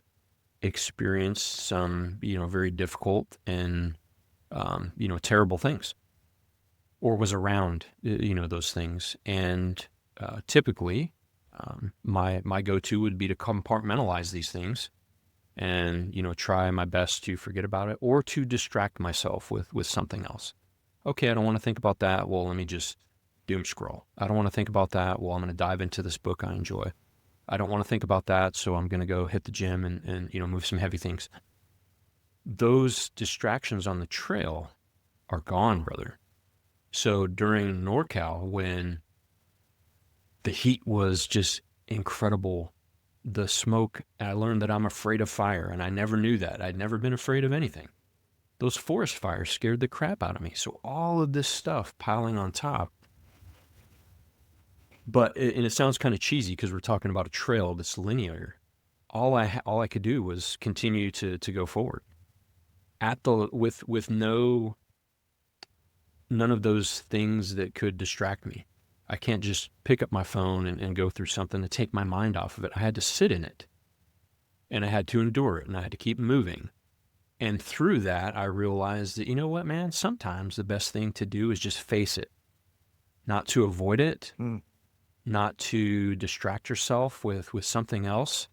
experienced some, very difficult and, terrible things, or was around, those things. And typically, my go-to would be to compartmentalize these things, and, try my best to forget about it, or to distract myself with something else. Okay, I don't want to think about that. Well, let me just doom scroll. I don't want to think about that. Well, I'm going to dive into this book I enjoy. I don't want to think about that, so I'm going to go hit the gym and move some heavy things. Those distractions on the trail are gone, brother. So during NorCal, when the heat was just incredible, the smoke, I learned that I'm afraid of fire, and I never knew that. I'd never been afraid of anything. Those forest fires scared the crap out of me. So all of this stuff piling on top. And it sounds kind of cheesy because we're talking about a trail that's linear. All I could do was continue to go forward with none of those things that could distract me. I can't just pick up my phone and go through something to take my mind off of it. I had to sit in it, and I had to endure it, and I had to keep moving. And through that, I realized that, you know what, man, sometimes the best thing to do is just face it, not to avoid it, Mm. not to distract yourself with something else,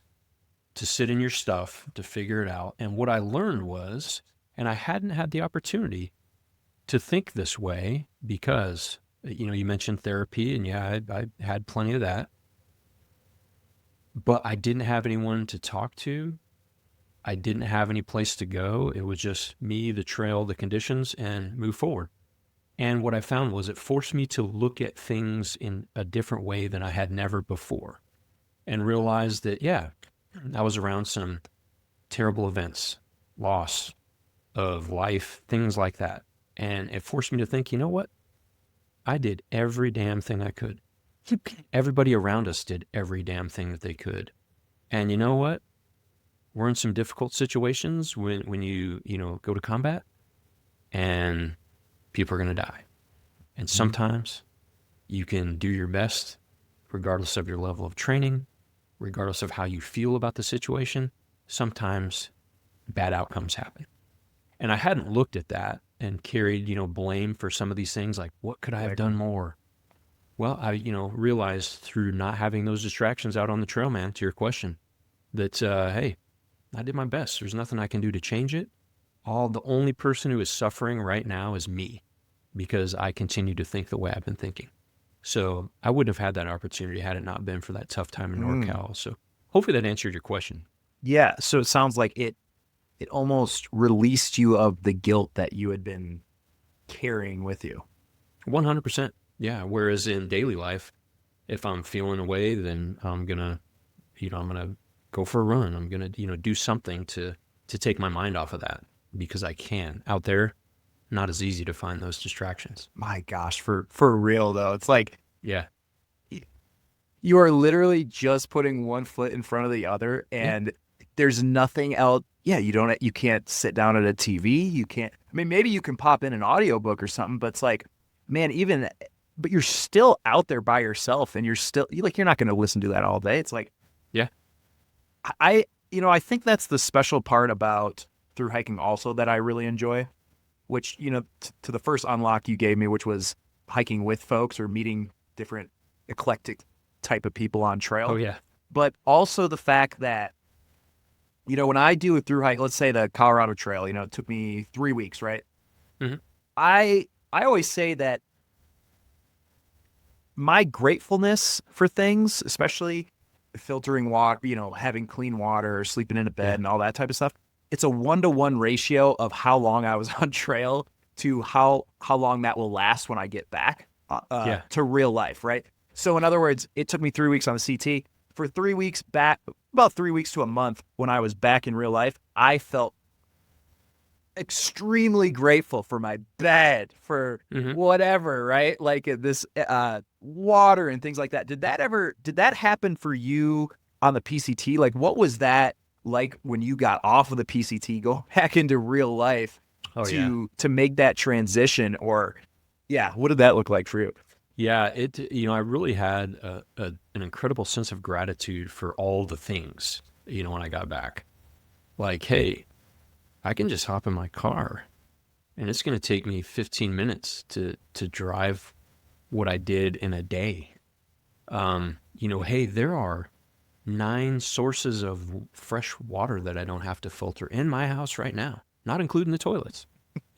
to sit in your stuff, to figure it out. And what I learned was, and I hadn't had the opportunity to think this way because, you mentioned therapy, and yeah, I had plenty of that. but I didn't have anyone to talk to. I didn't have any place to go. It was just me, the trail, the conditions, and move forward. And what I found was it forced me to look at things in a different way than I had never before, and realize that, yeah, I was around some terrible events, loss of life, things like that. And it forced me to think, you know what? I did every damn thing I could. Everybody around us did every damn thing that they could. And you know what? We're in some difficult situations when you go to combat, and people are going to die. And sometimes you can do your best, regardless of your level of training, regardless of how you feel about the situation. Sometimes bad outcomes happen. And I hadn't looked at that and carried, blame for some of these things, like, what could I have done more? Well, I, realized through not having those distractions out on the trail, man, to your question, that, hey, I did my best. There's nothing I can do to change it. The only person who is suffering right now is me, because I continue to think the way I've been thinking. So I wouldn't have had that opportunity had it not been for that tough time in NorCal. So hopefully that answered your question. Yeah. So it sounds like it almost released you of the guilt that you had been carrying with you. 100%. Yeah. Whereas in daily life, if I'm feeling away, then I'm going to go for a run. I'm going to, do something to take my mind off of that, because I can. Out there, not as easy to find those distractions. My gosh, for real though. It's like, yeah, you are literally just putting one foot in front of the other, and there's nothing else. Yeah, you can't sit down at a TV. You can't, maybe you can pop in an audiobook or something, but it's like, man, but you're still out there by yourself, and you're not going to listen to that all day. It's like, yeah, I think that's the special part about through hiking also that I really enjoy, which, to the first unlock you gave me, which was hiking with folks or meeting different eclectic type of people on trail. Oh yeah. But also the fact that, when I do a through hike, let's say the Colorado Trail, it took me 3 weeks, right? Mm-hmm. I always say that my gratefulness for things, especially filtering water, having clean water, sleeping in a bed and all that type of stuff, it's a 1-to-1 ratio of how long I was on trail to how long that will last when I get back to real life, right? So in other words, it took me 3 weeks on the CT. For 3 weeks back, about 3 weeks to a month, when I was back in real life, I felt extremely grateful for my bed, for whatever, right? Like this water and things like that. Did that happen for you on the PCT? Like, what was that like when you got off of the PCT, go back into real life to make that transition? Or, what did that look like for you? Yeah, I really had an incredible sense of gratitude for all the things, when I got back. Like, hey, I can just hop in my car, and it's going to take me 15 minutes to drive what I did in a day. Hey, there are 9 sources of fresh water that I don't have to filter in my house right now, not including the toilets.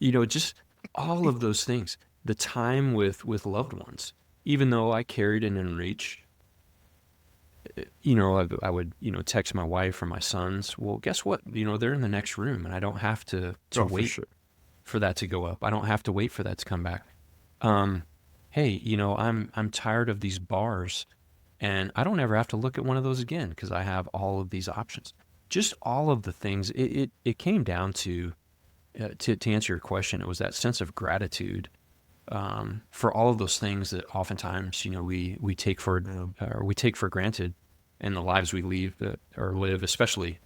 Just all of those things. The time with loved ones, even though I carried an inReach, I would, text my wife or my sons. Well, guess what? They're in the next room, and I don't have to wait for that to go up. I don't have to wait for that to come back. Hey, I'm tired of these bars, and I don't ever have to look at one of those again because I have all of these options. Just all of the things. It came down to answer your question, it was that sense of gratitude for all of those things that oftentimes, we take for granted in the lives we live, especially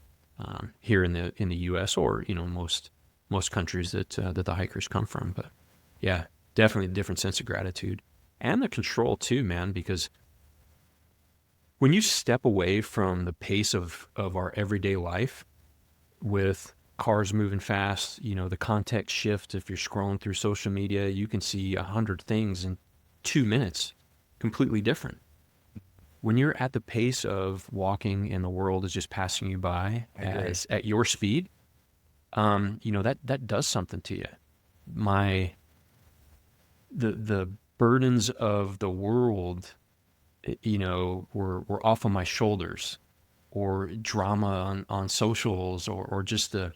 here in the U.S. or most countries that the hikers come from. But yeah, definitely a different sense of gratitude and the control too, man. Because when you step away from the pace of our everyday life, with cars moving fast, the context shift. If you're scrolling through social media, you can see 100 things in 2 minutes, completely different. When you're at the pace of walking and the world is just passing you by at your speed, that does something to you. The burdens of the world, were off of my shoulders. or drama on socials, or just the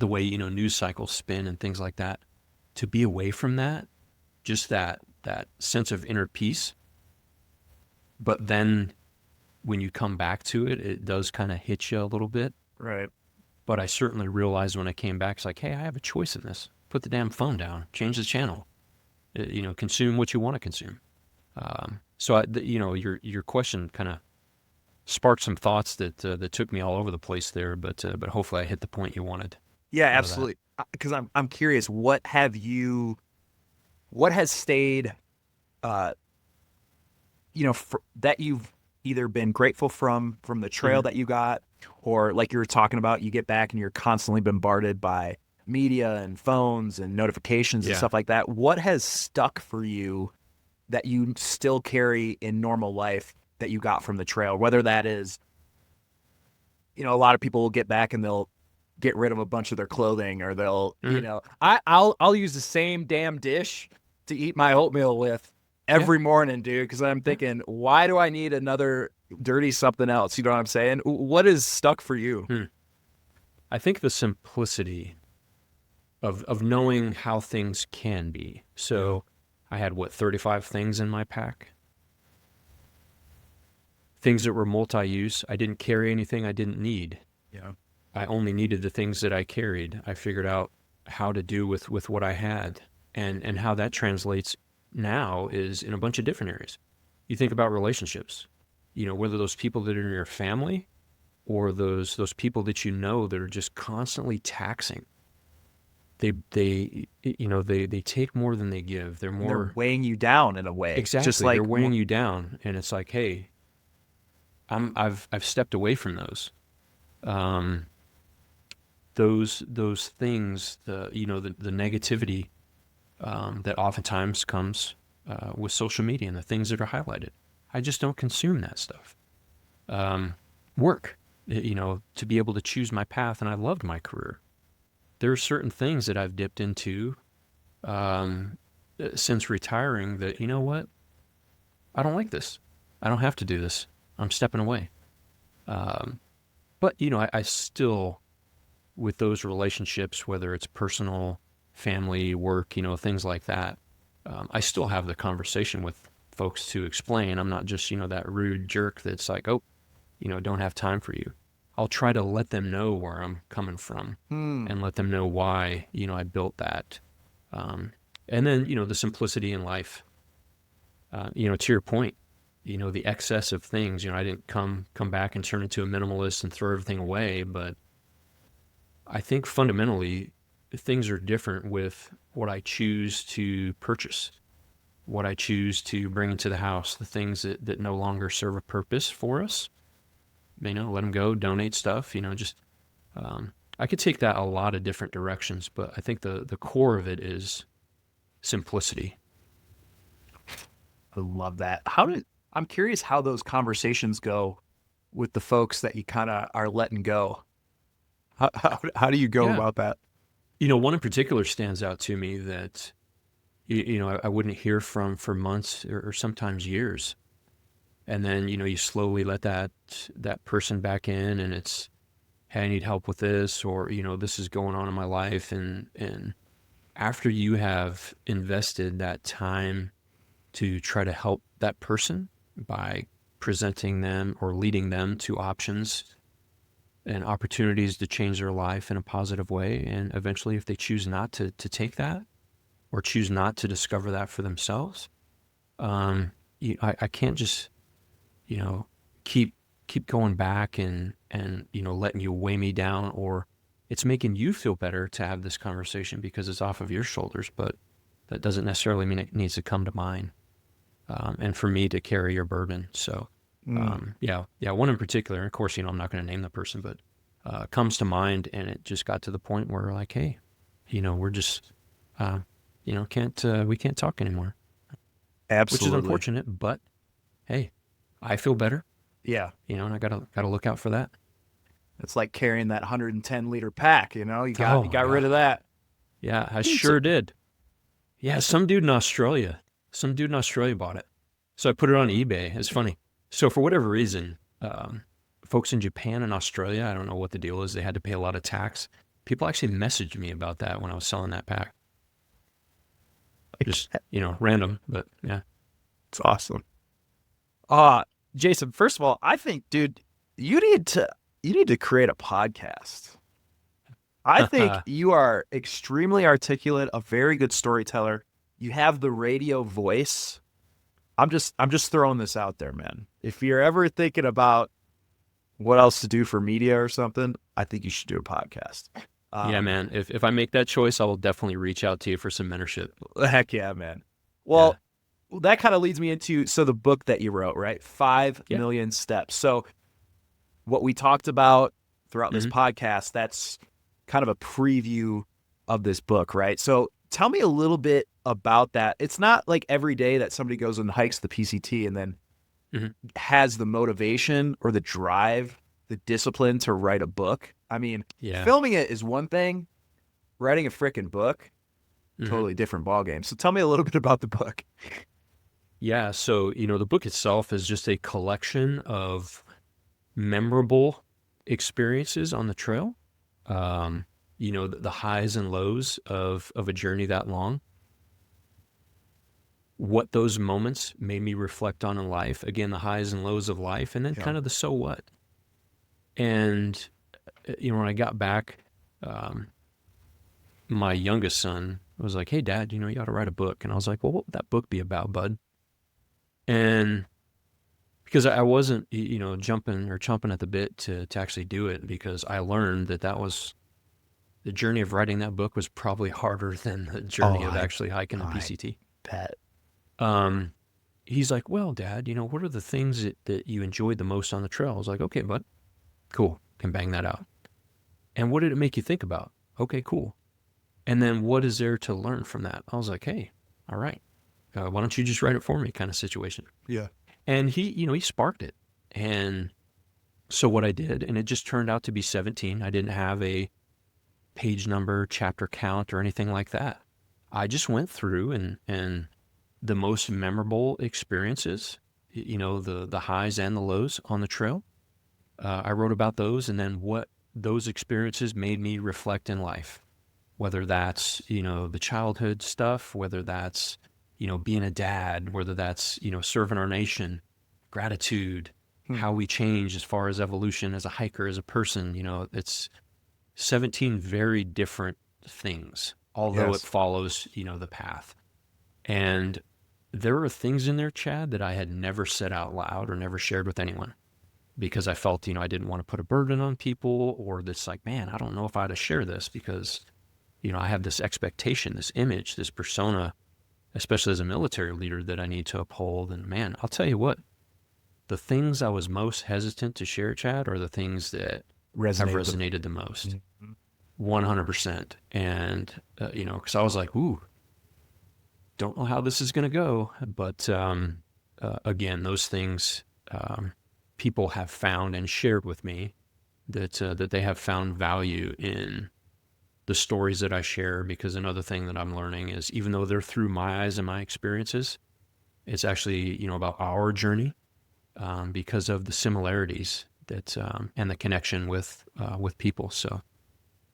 way, news cycles spin and things like that, to be away from that, just that sense of inner peace. But then when you come back to it, it does kind of hit you a little bit. Right. But I certainly realized when I came back, it's like, hey, I have a choice in this. Put the damn phone down, change the channel, consume what you want to consume. So your question kind of sparked some thoughts that took me all over the place there, but hopefully I hit the point you wanted. Yeah, out of that. absolutely. Because I'm curious, what has stayed, that you've either been grateful from the trail that you got, or like you were talking about, you get back and you're constantly bombarded by media and phones and notifications and stuff like that. What has stuck for you that you still carry in normal life that you got from the trail? Whether that is, a lot of people will get back and they'll get rid of a bunch of their clothing, or they'll, I'll use the same damn dish to eat my oatmeal with every morning, dude, because I'm thinking, why do I need another dirty something else? You know what I'm saying? What is stuck for you? I think the simplicity of knowing how things can be. So I had 35 things in my pack. Things that were multi-use. I didn't carry anything I didn't need. Yeah. I only needed the things that I carried. I figured out how to do with what I had, and how that translates now is in a bunch of different areas. You think about relationships, whether those people that are in your family or those people that that are just constantly taxing. They take more than they give. They're weighing you down in a way. Exactly. Just like they're weighing you down, and it's like, hey, I've stepped away from those. Those things, the negativity that oftentimes comes with social media and the things that are highlighted. I just don't consume that stuff. Work, to be able to choose my path, and I loved my career. There are certain things that I've dipped into since retiring that, what? I don't like this. I don't have to do this. I'm stepping away. But, I still, with those relationships, whether it's personal, family, work, things like that, I still have the conversation with folks to explain. I'm not just, that rude jerk that's like, oh, don't have time for you. I'll try to let them know where I'm coming from and let them know why, I built that. And then, the simplicity in life, to your point, the excess of things, I didn't come back and turn into a minimalist and throw everything away, but I think fundamentally things are different with what I choose to purchase, what I choose to bring into the house, the things that no longer serve a purpose for us. Let them go, donate stuff, I could take that a lot of different directions, but I think the core of it is simplicity. I love that. I'm curious how those conversations go with the folks that you kind of are letting go. How do you go about that? One in particular stands out to me that, I wouldn't hear from for months or sometimes years. And then, you slowly let that person back in, and it's, hey, I need help with this, or, this is going on in my life. And after you have invested that time to try to help that person by presenting them or leading them to options and opportunities to change their life in a positive way, and eventually if they choose not to take that or choose not to discover that for themselves, I can't just keep going back and letting you weigh me down, or it's making you feel better to have this conversation because it's off of your shoulders, but that doesn't necessarily mean it needs to come to mine, and for me to carry your burden. So one in particular, of course, I'm not going to name the person, but comes to mind, and it just got to the point where like, hey, we're just we can't talk anymore. Absolutely. Which is unfortunate, but hey, I feel better. Yeah. And I gotta look out for that. It's like carrying that 110-liter pack, you got rid of that. Yeah, I sure did. Yeah, some dude in Australia bought it. So I put it on eBay. It's funny. So for whatever reason, folks in Japan and Australia, I don't know what the deal is. They had to pay a lot of tax. People actually messaged me about that when I was selling that pack. Just, random, but yeah. It's awesome. Jason, first of all, I think, dude, you need to create a podcast. I think you are extremely articulate, a very good storyteller. You have the radio voice. I'm just throwing this out there, man. If you're ever thinking about what else to do for media or something, I think you should do a podcast. Yeah, man. If I make that choice, I will definitely reach out to you for some mentorship. Heck yeah, man. Well, that kind of leads me into the book that you wrote, right? 5 million steps. So what we talked about throughout this podcast, that's kind of a preview of this book, right? So tell me a little bit about that. It's not like every day that somebody goes and hikes the PCT and then has the motivation or the drive, the discipline to write a book. I mean, filming it is one thing. Writing a freaking book, totally different ballgame. So tell me a little bit about the book. Yeah, so, the book itself is just a collection of memorable experiences on the trail. The highs and lows of a journey that long. What those moments made me reflect on in life. Again, the highs and lows of life, and then kind of the so what. And, when I got back, my youngest son was like, "Hey, Dad, you ought to write a book." And I was like, "Well, what would that book be about, bud?" And because I wasn't, jumping or chomping at the bit to actually do it, because I learned that was the journey of writing that book was probably harder than the journey of actually hiking the PCT. Bet. He's like, "Well, Dad, what are the things that you enjoyed the most on the trail?" I was like, "Okay, bud, cool, can bang that out." "And what did it make you think about?" "Okay, cool. And then what is there to learn from that?" I was like, "Hey, all right, why don't you just write it for me?" kind of situation. Yeah. And he sparked it. And so what I did, and it just turned out to be 17. I didn't have a page number, chapter count, or anything like that. I just went through and the most memorable experiences, the highs and the lows on the trail. I wrote about those, and then what those experiences made me reflect in life, whether that's, the childhood stuff, whether that's, being a dad, whether that's, serving our nation, gratitude, how we change as far as evolution as a hiker, as a person. It's 17 very different things, although it follows, the path. And there are things in there, Chad, that I had never said out loud or never shared with anyone, because I felt, I didn't want to put a burden on people, or this like, man, I don't know if I ought to share this because, I have this expectation, this image, this persona, especially as a military leader, that I need to uphold. And man, I'll tell you what, the things I was most hesitant to share, Chad, are the things that have resonated the most. 100%. And, because I was like, ooh, don't know how this is going to go. But again, those things people have found and shared with me that they have found value in the stories that I share. Because another thing that I'm learning is, even though they're through my eyes and my experiences, it's actually, about our journey because of the similarities that and the connection with people. So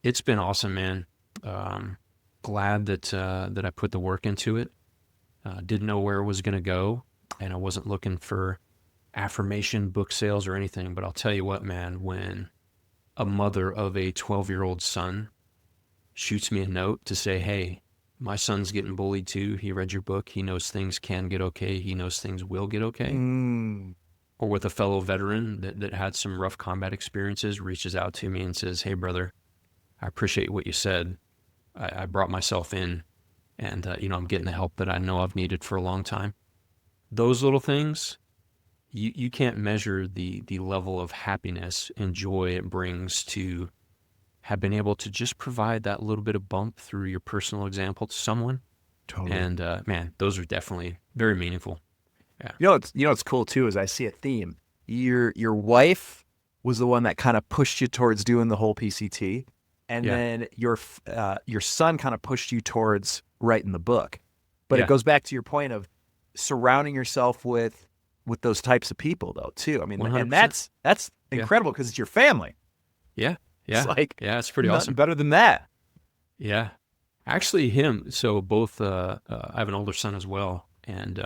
it's been awesome, man. Glad that I put the work into it. Didn't know where it was going to go, and I wasn't looking for affirmation, book sales, or anything. But I'll tell you what, man, when a mother of a 12-year-old son shoots me a note to say, "Hey, my son's getting bullied too. He read your book. He knows things can get okay. He knows things will get okay." Or with a fellow veteran that had some rough combat experiences, reaches out to me and says, "Hey, brother, I appreciate what you said. I brought myself in, and I'm getting the help that I know I've needed for a long time." Those little things, you can't measure the level of happiness and joy it brings to have been able to just provide that little bit of bump through your personal example to someone. Totally. And man, those are definitely very meaningful. Yeah. What's cool too is I see a theme. Your wife was the one that kind of pushed you towards doing the whole PCT, and then your son kind of pushed you towards writing the book. But it goes back to your point of surrounding yourself with with those types of people though too. I mean, and 100%. that's incredible because it's your family. Yeah. Yeah. It's like, yeah, it's pretty nothing awesome. better than that. Yeah. Actually, so both, I have an older son as well. And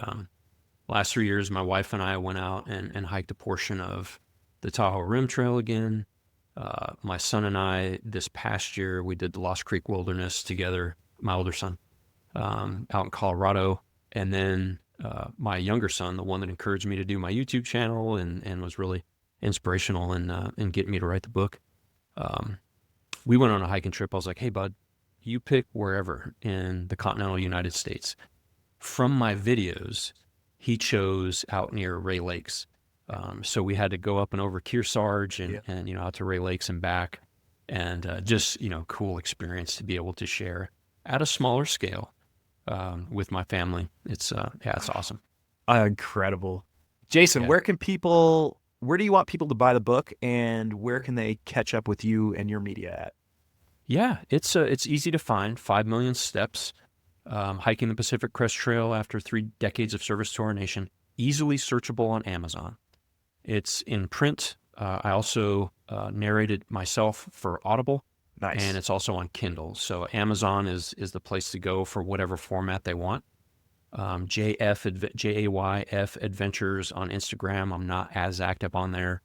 last 3 years, my wife and I went out and hiked a portion of the Tahoe Rim Trail again. My son and I, this past year, we did the Lost Creek Wilderness together, my older son, out in Colorado. And then my younger son, the one that encouraged me to do my YouTube channel and was really inspirational in getting me to write the book. We went on a hiking trip. I was like, hey, bud, you pick wherever in the continental United States. From my videos, he chose out near Ray Lakes. So we had to go up and over Kearsarge and out to Ray Lakes and back. And just, cool experience to be able to share at a smaller scale with my family. It's awesome. Incredible. Jason, Yeah. where do you want people to buy the book, and where can they catch up with you and your media at? Yeah, it's easy to find. 5 million steps, hiking the Pacific Crest Trail after 3 decades of service to our nation. Easily searchable on Amazon. It's in print. I also narrated myself for Audible. Nice. And it's also on Kindle. So Amazon is the place to go for whatever format they want. JayF Adventures on Instagram. I'm not as active on there.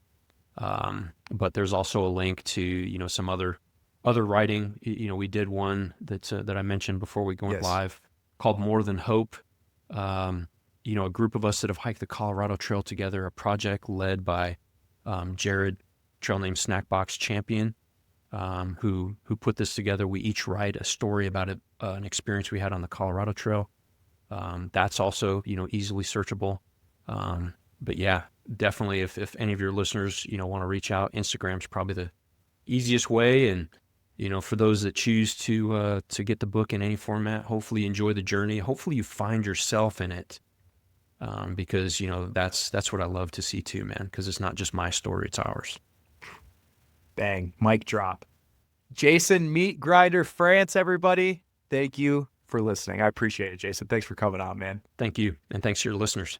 But there's also a link to, some other writing. We did one that I mentioned before we went live called More Than Hope. A group of us that have hiked the Colorado Trail together, a project led by Jared, trail name Snackbox Champion, who put this together. We each write a story about an experience we had on the Colorado Trail. That's also, easily searchable. But yeah, definitely if any of your listeners, want to reach out, Instagram's probably the easiest way. And, for those that choose to get the book in any format, hopefully you enjoy the journey. Hopefully you find yourself in it. Because, that's what I love to see too, man, because it's not just my story, it's ours. Bang, mic drop. Jason Meat Grinder France, everybody. Thank you for listening. I appreciate it, Jason. Thanks for coming on, man. Thank you. And thanks to your listeners.